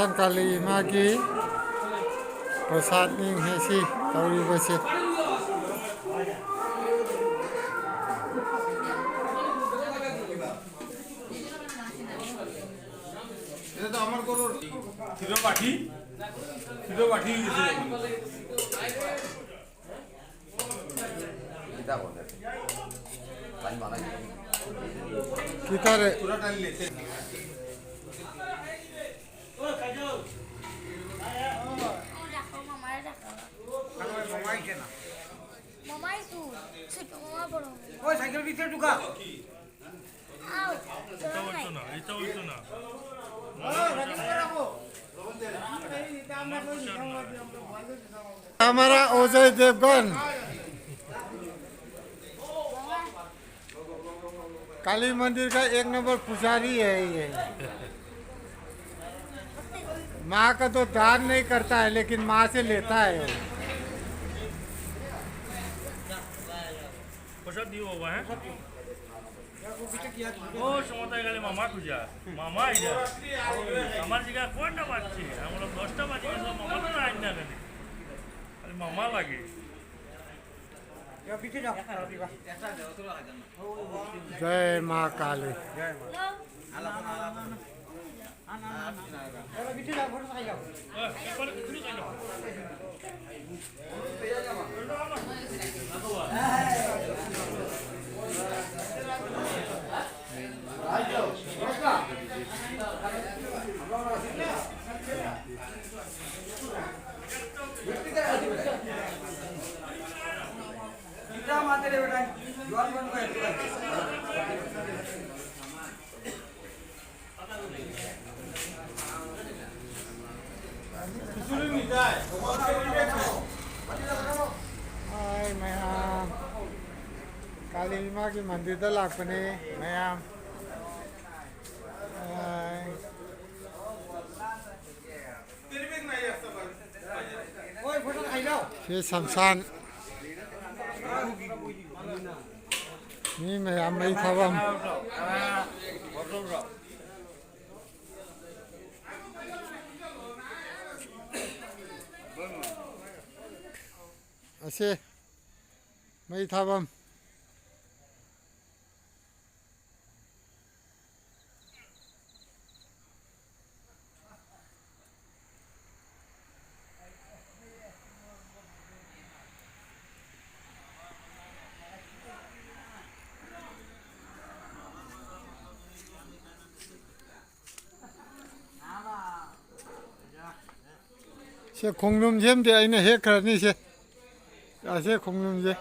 Samsan Kali Magi Prasad Ning Hesi Tauri Basi এটা তো আমার গরুর ছিলো পাঠি গেছে কিতা বলে পানি বানাই Kitare পুরা টাইম লেতে সাইকেল ভিতরে ঢুকা हमारा अजय देवगन काली मंदिर का 1 नंबर पुजारी है ये माँ का तो दान नहीं करता है लेकिन माँ से लेता है প্রসাদ দিও বাবা হ্যাঁ ও সমতায় গেলে মামা খুঁজা মামা আইজা আমার জায়গা কোনটা বাজছে আমরা 10টা বাজে গেছে মামা তো আইন না কেন খালি মামা লাগে जय माँ काली माते बेटा जवान बन गए কিছুই নি যায় हाय मैम काली माँ की मंदिर तो लापने मैम तेरी बेग नाही असतं पण ओए फोटो खाई जाओ ये शमशान नहीं मैम मैं खबम ऐसे मैं खबम से 공룡 잼데 아이네 해 그러니 से ऐसे 공룡 제